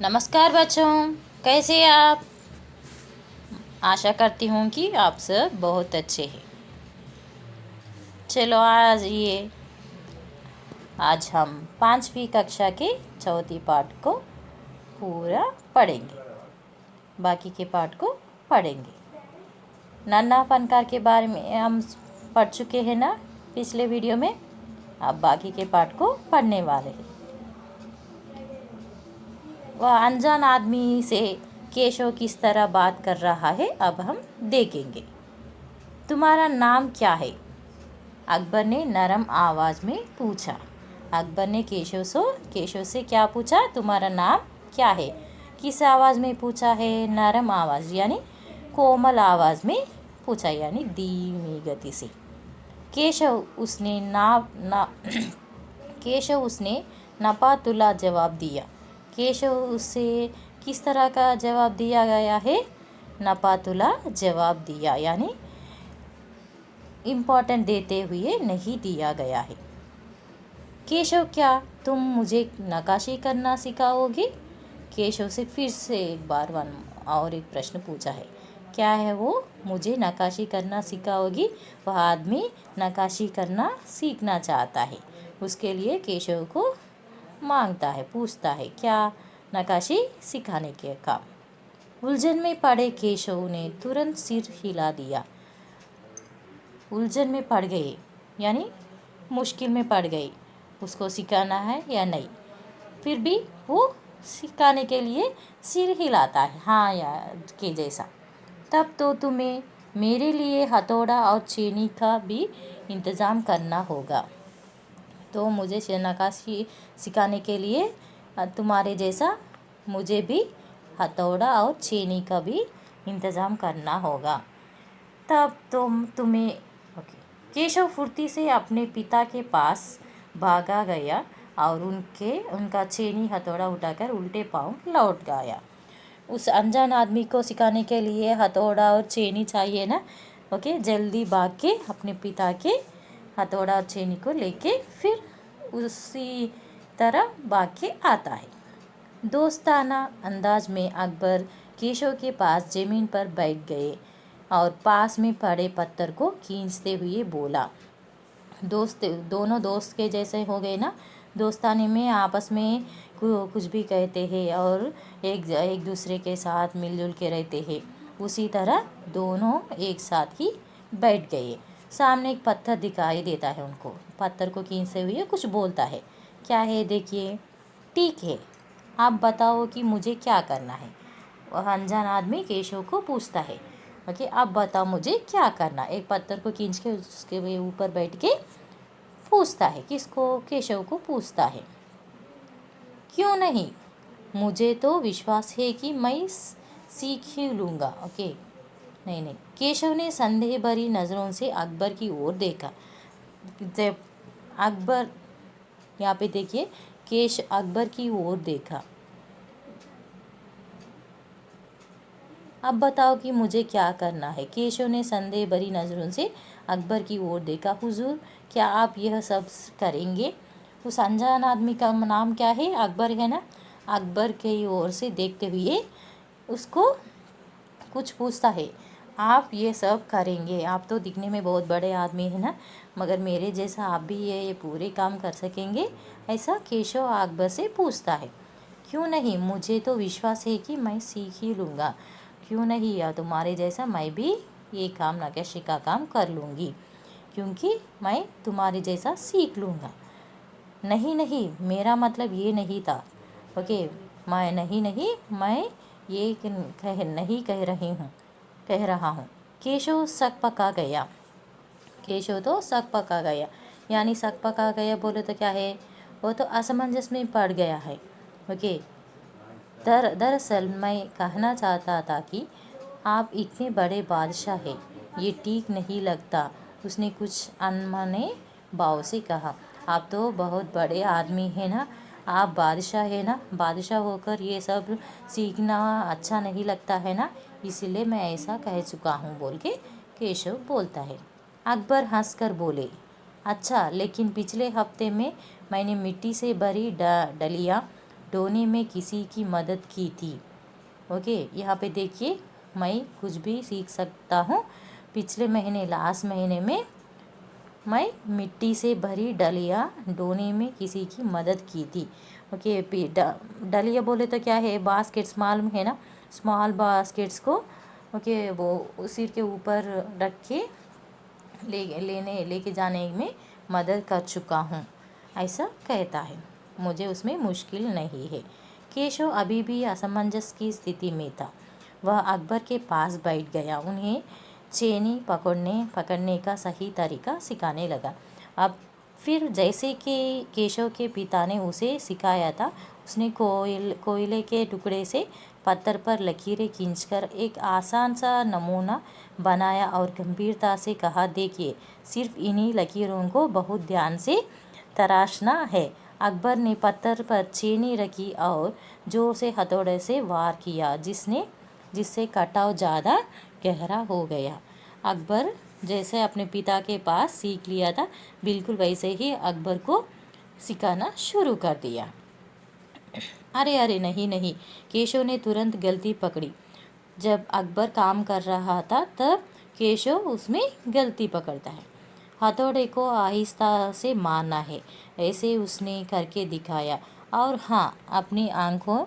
नमस्कार बच्चों, कैसे हैं आप। आशा करती हूँ कि आप सब बहुत अच्छे हैं। चलो आज हम 5वीं कक्षा के चौथी पाठ को पूरा पढ़ेंगे। बाकी के पाठ को पढ़ेंगे। नन्हा फनकार के बारे में हम पढ़ चुके हैं ना पिछले वीडियो में। अब बाकी के पाठ को पढ़ने वाले हैं। वह अनजान आदमी से केशव किस तरह बात कर रहा है अब हम देखेंगे। तुम्हारा नाम क्या है? अकबर ने नरम आवाज़ में पूछा। अकबर ने केशव से क्या पूछा? तुम्हारा नाम क्या है? किस आवाज़ में पूछा है? नरम आवाज़ यानी कोमल आवाज़ में पूछा, यानी धीमी गति से। केशव उसने नपातुला जवाब दिया। केशव उससे किस तरह का जवाब दिया गया है? नपातुला जवाब दिया, यानी इम्पोर्टेंट देते हुए नहीं दिया गया है। केशव, क्या तुम मुझे नक्काशी करना सिखाओगे? केशव से फिर से एक बार और एक प्रश्न पूछा है। क्या है वो? मुझे नक्काशी करना सिखाओगी? वह आदमी नक्काशी करना सीखना चाहता है। उसके लिए केशव को मांगता है, पूछता है क्या नक्काशी सिखाने के काम। उलझन में पड़े केशव ने तुरंत सिर हिला दिया। उलझन में पड़ गए यानी मुश्किल में पड़ गई, उसको सिखाना है या नहीं। फिर भी वो सिखाने के लिए सिर हिलाता है, हाँ यार के जैसा। तब तो तुम्हें मेरे लिए हथौड़ा और चीनी का भी इंतज़ाम करना होगा। तो मुझे नक्काशी सिखाने के लिए तुम्हारे जैसा मुझे भी हथौड़ा और चीनी का भी इंतज़ाम करना होगा। तब तुम्हें केशव फुर्ती से अपने पिता के पास भागा गया और उनका छेनी हथौड़ा उठाकर उल्टे पाँव लौट गया। उस अनजान आदमी को सिखाने के लिए हथौड़ा और छेनी चाहिए ना। जल्दी भाग के अपने पिता के हथौड़ा और छेनी को लेके फिर उसी तरह भाग के आता है। दोस्ताना अंदाज में अकबर केशव के पास ज़मीन पर बैठ गए और पास में पड़े पत्थर को खींचते हुए बोला। दोनों दोस्त के जैसे हो गए ना। दोस्ताने में आपस में कुछ भी कहते हैं और एक दूसरे के साथ मिलजुल के रहते हैं। उसी तरह दोनों एक साथ ही बैठ गए। सामने एक पत्थर दिखाई देता है उनको। पत्थर को खींचते हुए कुछ बोलता है। क्या है देखिए। ठीक है, आप बताओ कि मुझे क्या करना है। वह अनजान आदमी केशव को पूछता है। अब बताओ मुझे क्या करना। एक पत्थर को खींच के उसके ऊपर बैठ के पूछता है। किसको? केशव को पूछता है। क्यों नहीं, मुझे तो विश्वास है कि मैं सीख ही लूँगा। नहीं। केशव ने संदेह भरी नज़रों से अकबर की ओर देखा। जब अकबर, यहाँ पे देखिए, अकबर की ओर देखा। अब बताओ कि मुझे क्या करना है। केशव ने संदेह भरी नज़रों से अकबर की ओर देखा। हुजूर, क्या आप यह सब करेंगे? उस अनजान आदमी का नाम क्या है? अकबर है ना। अकबर की ओर से देखते हुए उसको कुछ पूछता है। आप ये सब करेंगे? आप तो दिखने में बहुत बड़े आदमी हैं ना, मगर मेरे जैसा आप भी ये पूरे काम कर सकेंगे? ऐसा केशव अकबर से पूछता है। क्यों नहीं, मुझे तो विश्वास है कि मैं सीख ही लूँगा। क्यों नहीं, या तुम्हारे जैसा मैं भी ये काम नक्काशी का काम कर लूँगी, क्योंकि मैं तुम्हारे जैसा सीख लूँगा। नहीं, मेरा मतलब ये नहीं था। मैं नहीं, मैं ये नहीं कह रहा हूँ। केशव शक पका गया। केशव तो शक पका गया, यानी शक पका गया बोले तो क्या है, वो तो असमंजस में पड़ गया है। दरअसल मैं कहना चाहता था कि आप इतने बड़े बादशाह हैं, ये ठीक नहीं लगता। उसने कुछ अनमने भाव से कहा। आप तो बहुत बड़े आदमी हैं ना, आप बादशाह है ना, बादशाह होकर ये सब सीखना अच्छा नहीं लगता है ना, इसलिए मैं ऐसा कह चुका हूँ, बोल के केशव बोलता है। अकबर हंसकर बोले, अच्छा, लेकिन पिछले हफ्ते में मैंने मिट्टी से भरी डलियाँ ढोने में किसी की मदद की थी। ओके, यहाँ पे देखिए मैं कुछ भी सीख सकता हूँ। पिछले महीने लास्ट महीने में मैं मिट्टी से भरी डलिया ढोने में किसी की मदद की थी। ओके, डलिया बोले तो क्या है, बास्केट्स मालूम है ना, स्मॉल बास्केट्स को ओके वो सिर के ऊपर रख के लेके जाने में मदद कर चुका हूँ, ऐसा कहता है। मुझे उसमें मुश्किल नहीं है। केशव अभी भी असमंजस की स्थिति में था। वह अकबर के पास बैठ गया, उन्हें चेनी पकड़ने का सही तरीका सिखाने लगा। अब फिर जैसे कि केशव के पिता ने उसे सिखाया था, उसने कोयले के टुकड़े से पत्थर पर लकीरें खींचकर एक आसान सा नमूना बनाया और गंभीरता से कहा, देखिए, सिर्फ इन्हीं लकीरों को बहुत ध्यान से तराशना है। अकबर ने पत्थर पर चीनी रखी और जोर से हथौड़े से वार किया, जिससे कटाव ज़्यादा गहरा हो गया। अकबर जैसे अपने पिता के पास सीख लिया था, बिल्कुल वैसे ही अकबर को सिखाना शुरू कर दिया। अरे अरे नहीं नहीं, केशव ने तुरंत गलती पकड़ी। जब अकबर काम कर रहा था तब केशव उसमें गलती पकड़ता है। हथौड़े को आहिस्ता से मारना है, ऐसे उसने करके दिखाया। और हाँ, अपनी आंखें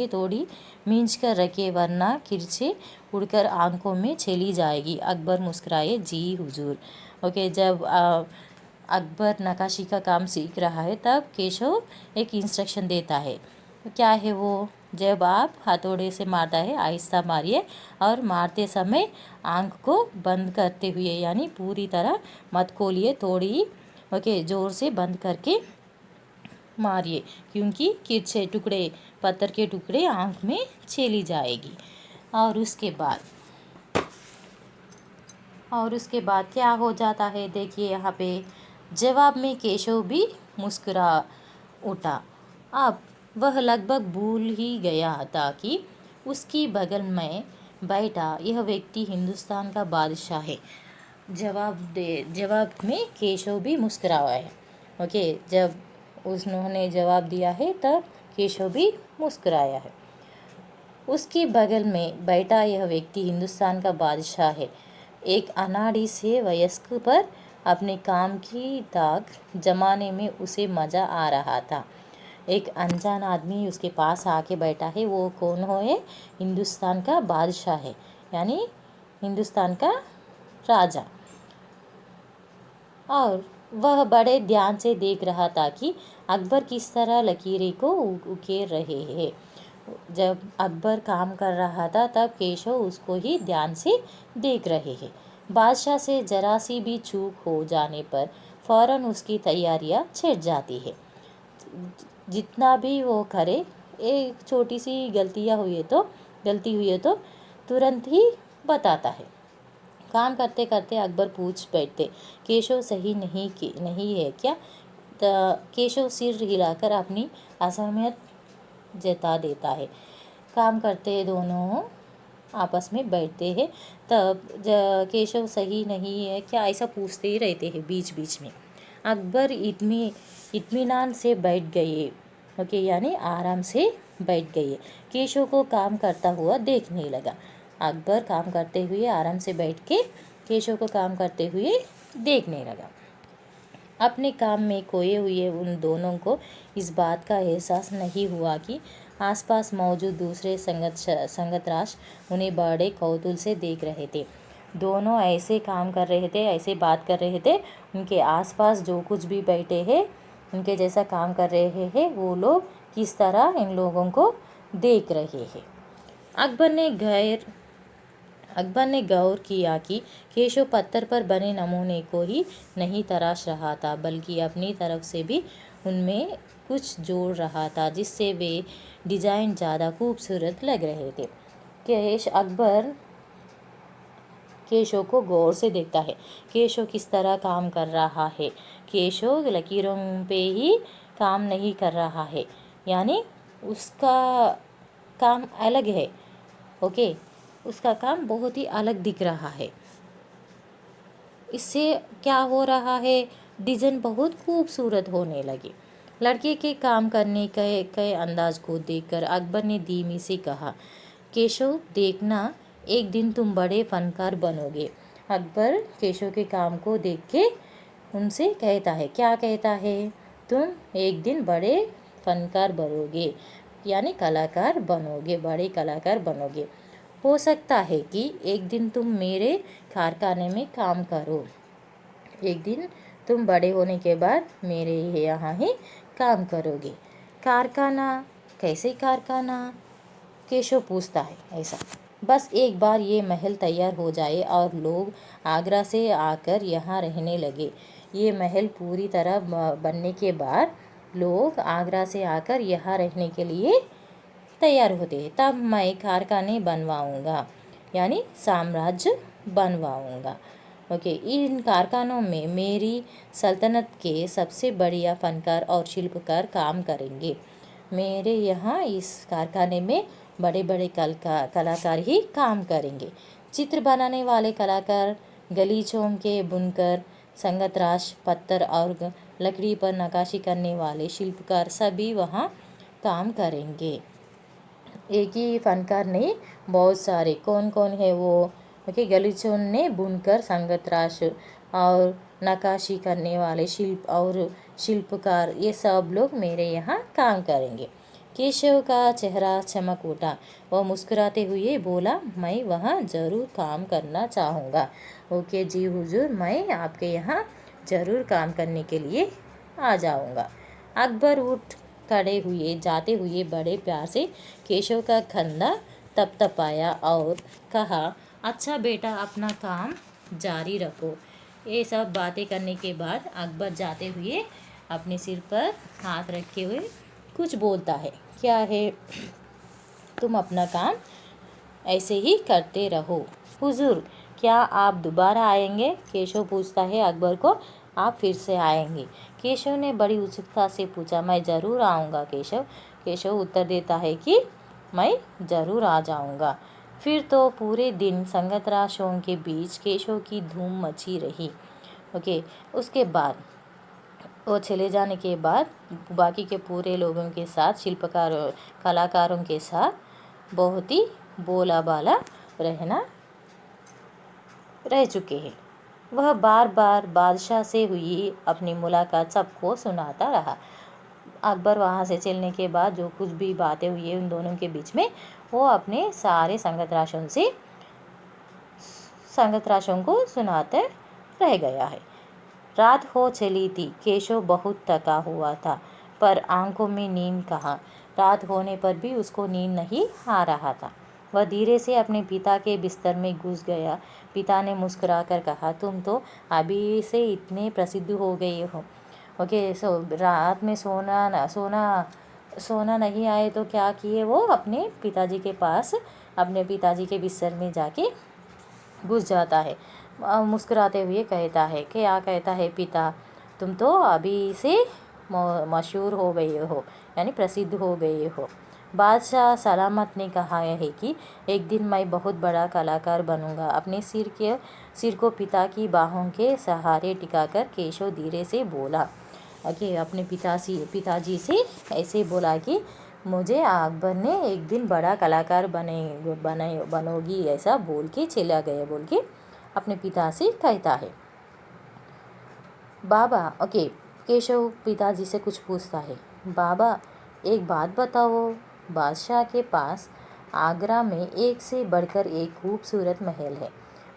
थोड़ी मींच कर रखे, वरना किरचे उड़कर आंखों में चली जाएगी। अकबर मुस्कुराए, जी हुजूर। ओके, जब अकबर नक्काशी का काम सीख रहा है तब केशव एक इंस्ट्रक्शन देता है। क्या है वो? जब आप हथौड़े से मारता है, आहिस्ता मारिए और मारते समय आंख को बंद करते हुए, यानी पूरी तरह मत खोलिए, थोड़ी ओके ज़ोर से बंद करके मारिए, क्योंकि पत्थर के टुकड़े आंख में चली जाएगी। और उसके बाद क्या हो जाता है, देखिए यहाँ पे जवाब में केशव भी मुस्कुरा उठा। अब वह लगभग भूल ही गया था कि उसकी बगल में बैठा यह व्यक्ति हिंदुस्तान का बादशाह है। जवाब में केशव भी मुस्कुराया है। ओके, जब उन्होंने जवाब दिया है तब केशव भी मुस्कुराया है। उसकी बगल में बैठा यह व्यक्ति हिंदुस्तान का बादशाह है। एक अनाड़ी से वयस्क पर अपने काम की दाग जमाने में उसे मज़ा आ रहा था। एक अनजान आदमी उसके पास आके बैठा है। वो कौन है? हिंदुस्तान का बादशाह है, यानी हिंदुस्तान का राजा। और वह बड़े ध्यान से देख रहा था कि अकबर किस तरह लकीरें को उकेर रहे हैं। जब अकबर काम कर रहा था तब केशव उसको ही ध्यान से देख रहे हैं। बादशाह से जरा सी भी चूक हो जाने पर फौरन उसकी तैयारियां छिड़ जाती है। जितना भी वो करे, एक छोटी सी गलती हुई है तो तुरंत ही बताता है। काम करते करते अकबर पूछ बैठते, केशव सही नहीं है क्या? केशव सिर हिलाकर अपनी असहमत जता देता है। काम करते दोनों आपस में बैठते हैं, तब केशव सही नहीं है क्या, ऐसा पूछते ही रहते हैं बीच बीच में। अकबर इत्मीनान से बैठ गए। ओके, यानी आराम से बैठ गए। केशव को काम करता हुआ देखने लगा। अकबर काम करते हुए आराम से बैठ के केशव को काम करते हुए देखने लगा। अपने काम में खोए हुए उन दोनों को इस बात का एहसास नहीं हुआ कि आसपास मौजूद दूसरे संगत राष्ट्र उन्हें बड़े कौतूहल से देख रहे थे। दोनों ऐसे काम कर रहे थे, ऐसे बात कर रहे थे, उनके आसपास जो कुछ भी बैठे हैं, उनके जैसा काम कर रहे हैं, वो लोग किस तरह इन लोगों को देख रहे हैं। अकबर ने गौर किया कि केशव पत्थर पर बने नमूने को ही नहीं तराश रहा था, बल्कि अपनी तरफ से भी उनमें कुछ जोड़ रहा था, जिससे वे डिज़ाइन ज़्यादा खूबसूरत लग रहे थे। अकबर केशव को गौर से देखता है। केशव किस तरह काम कर रहा है। केशव लकीरों पे ही काम नहीं कर रहा है, यानी उसका काम अलग है। ओके, उसका काम बहुत ही अलग दिख रहा है। इससे क्या हो रहा है, डिज़ाइन बहुत खूबसूरत होने लगी। लड़के के काम करने के अंदाज को देखकर अकबर ने धीमी से कहा, केशव देखना, एक दिन तुम बड़े फनकार बनोगे। अकबर केशव के काम को देख के उनसे कहता है, क्या कहता है? तुम एक दिन बड़े फनकार बनोगे, यानी कलाकार बनोगे, बड़े कलाकार बनोगे। हो सकता है कि एक दिन तुम मेरे कारखाने में काम करो। एक दिन तुम बड़े होने के बाद मेरे यहाँ ही काम करोगे। कारखाना? कैसे कारखाना? केशव पूछता है। ऐसा, बस एक बार ये महल तैयार हो जाए और लोग आगरा से आकर यहाँ रहने लगे। ये महल पूरी तरह बनने के बाद लोग आगरा से आकर यहाँ रहने के लिए तैयार होते हैं, तब मैं कारखाने बनवाऊँगा, यानी साम्राज्य बनवाऊँगा। ओके, इन कारखानों में मेरी सल्तनत के सबसे बढ़िया फनकार और शिल्पकार काम करेंगे। मेरे यहाँ इस कारखाने में बड़े बड़े कलाकार ही काम करेंगे। चित्र बनाने वाले कलाकार, गलीचों के बुनकर, संगतराश, पत्थर और लकड़ी पर नक्काशी करने वाले शिल्पकार सभी वहाँ काम करेंगे। एक ही फनकार नहीं, बहुत सारे। कौन कौन है वो? ओके, गलीचों ने बुनकर, संगतराश और नक्काशी करने वाले शिल्पकार, ये सब लोग मेरे यहाँ काम करेंगे। केशव का चेहरा चमक उठा। वह मुस्कुराते हुए बोला, मैं वहाँ ज़रूर काम करना चाहूँगा। ओके जी हुजूर, मैं आपके यहाँ ज़रूर काम करने के लिए आ जाऊँगा। अकबर उठ खड़े हुए जाते हुए बड़े प्यार से केशव का कंधा थपथपाया और कहा, अच्छा बेटा, अपना काम जारी रखो। ये सब बातें करने के बाद अकबर जाते हुए अपने सिर पर हाथ रखे हुए कुछ बोलता है। क्या है? तुम अपना काम ऐसे ही करते रहो। हुजूर, क्या आप दोबारा आएंगे? केशव पूछता है अकबर को। आप फिर से आएंगे? केशव ने बड़ी उत्सुकता से पूछा। मैं ज़रूर आऊँगा केशव। केशव उत्तर देता है कि मैं ज़रूर आ जाऊँगा। फिर तो पूरे दिन संगतराशों के बीच केशव की धूम मची रही। ओके, उसके बाद वो चले जाने के बाद बाकी के पूरे लोगों के साथ, शिल्पकारों, कलाकारों के साथ बहुत ही बोला बाला रह चुके हैं। वह बार बार बादशाह से हुई अपनी मुलाकात सबको सुनाता रहा। अकबर वहाँ से चलने के बाद जो कुछ भी बातें हुई उन दोनों के बीच में, वो अपने सारे संगतराशों को सुनाते रह गया है। रात हो चली थी। केशव बहुत थका हुआ था, पर आंखों में नींद कहाँ। रात होने पर भी उसको नींद नहीं आ रहा था। वह धीरे से अपने पिता के बिस्तर में घुस गया। पिता ने मुस्कुराकर कहा, तुम तो अभी से इतने प्रसिद्ध हो गए हो। ओके, रात में सोना नहीं आए तो क्या किए? वो अपने पिताजी के पास, अपने पिताजी के बिस्तर में जाके घुस जाता है। मुस्कुराते हुए कहता है, क्या कहता है पिता, तुम तो अभी से मशहूर हो गए हो, यानी प्रसिद्ध हो गए हो। बादशाह सलामत ने कहा है कि एक दिन मैं बहुत बड़ा कलाकार बनूंगा। अपने सिर को पिता की बाहों के सहारे टिकाकर केशव धीरे से बोला कि अपने पिताजी से ऐसे बोला कि मुझे अकबर ने एक दिन बड़ा कलाकार बनोगी, ऐसा बोल के चला गया, बोल के अपने पिता से कहता है। बाबा, ओके, केशव पिताजी से कुछ पूछता है। बाबा, एक बात बताओ, बादशाह के पास आगरा में एक से बढ़कर एक खूबसूरत महल है।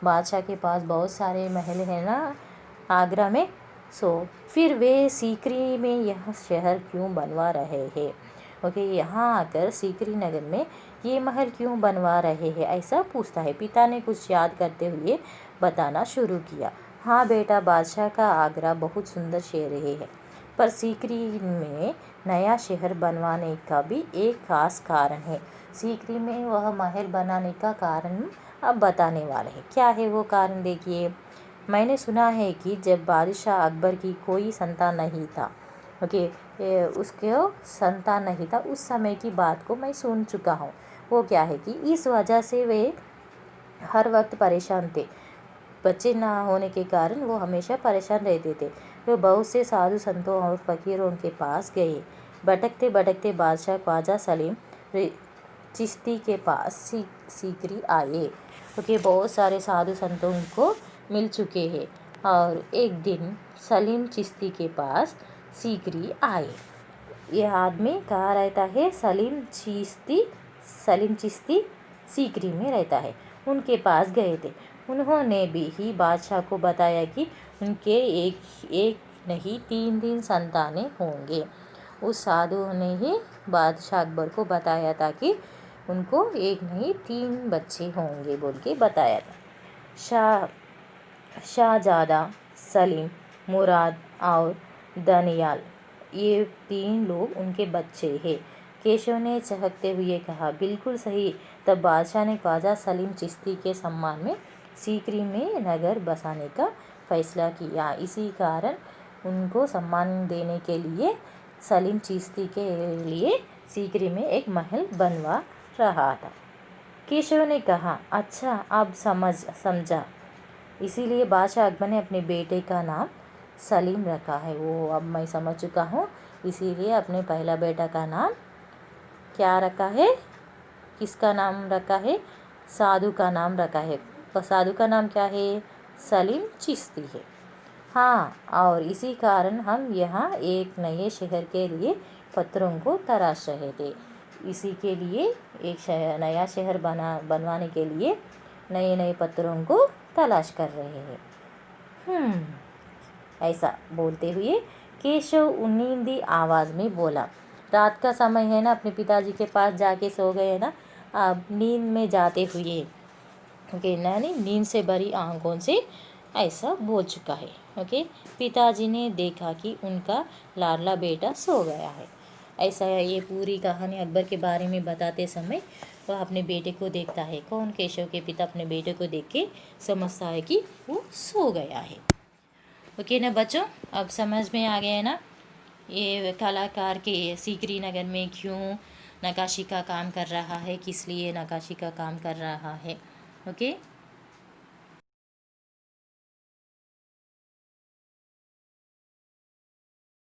बादशाह के पास बहुत सारे महल हैं ना आगरा में, फिर वे सीकरी में यह शहर क्यों बनवा रहे हैं? ओके, यहाँ आकर सीकरी नगर में ये महल क्यों बनवा रहे हैं, ऐसा पूछता है। पिता ने कुछ याद करते हुए बताना शुरू किया। हाँ बेटा, बादशाह का आगरा बहुत सुंदर शहर है, पर सीकरी में नया शहर बनवाने का भी एक खास कारण है। सीकरी में वह महल बनाने का कारण अब बताने वाले हैं। क्या है वो कारण? देखिए, मैंने सुना है कि जब बादशाह अकबर की कोई संतान नहीं था, ओके, उसके संतान नहीं था, उस समय की बात को मैं सुन चुका हूँ। वो क्या है कि इस वजह से वे हर वक्त परेशान थे। बच्चे ना होने के कारण वो हमेशा परेशान रहते थे। वे बहुत से साधु संतों और फ़कीरों के पास गए। भटकते भटकते बादशाह ख्वाजा सलीम चिश्ती के पास सीकरी आए, क्योंकि बहुत सारे साधु संतों को मिल चुके हैं। और एक दिन सलीम चिश्ती के पास सीकरी आए। यह आदमी कहाँ रहता है? सलीम चिश्ती सीकरी में रहता है। उनके पास गए थे। उन्होंने भी ही बादशाह को बताया कि उनके एक नहीं 3 संतानें होंगे। उस साधु ने ही बादशाह अकबर को बताया था कि उनको एक नहीं 3 बच्चे होंगे बोल के बताया था। शाहजादा, सलीम, मुराद और दनियाल, ये 3 लोग उनके बच्चे हैं। केशव ने चहकते हुए कहा, बिल्कुल सही। तब बादशाह ने ख्वाजा सलीम चिश्ती के सम्मान में सीकरी में नगर बसाने का फैसला किया। इसी कारण उनको सम्मान देने के लिए सलीम चिश्ती के लिए सीकरी में एक महल बनवा रहा था। केशव ने कहा, अच्छा अब समझा। इसीलिए बादशाह अकबर ने अपने बेटे का नाम सलीम रखा है। वो अब मैं समझ चुका हूँ। इसीलिए अपने पहला बेटा का नाम क्या रखा है? किसका नाम रखा है? साधु का नाम रखा है। साधु का नाम क्या है? सलीम चिश्ती है। हाँ, और इसी कारण हम यहाँ एक नए शहर के लिए पत्थरों को तराश रहे थे। इसी के लिए एक नया शहर बनवाने के लिए नए नए पत्थरों को तलाश कर रहे हैं। ऐसा बोलते हुए केशव नींदी आवाज़ में बोला। रात का समय है ना, अपने पिताजी के पास जाके सो गए ना, अब नींद में जाते हुए ओके नानी नींद से भरी आंखों से ऐसा बोल चुका है। ओके, पिताजी ने देखा कि उनका लाडला बेटा सो गया है। ऐसा ये पूरी कहानी अकबर के बारे में बताते समय वह अपने बेटे को देखता है। कौन? केशव के पिता अपने बेटे को देख के समझता है कि वो सो गया है। ओके ना बच्चों, अब समझ में आ गया है ना ये कलाकार के सीकरी नगर में क्यों नक्काशी का काम कर रहा है, किस लिए नक्काशी का काम कर रहा है। ओके।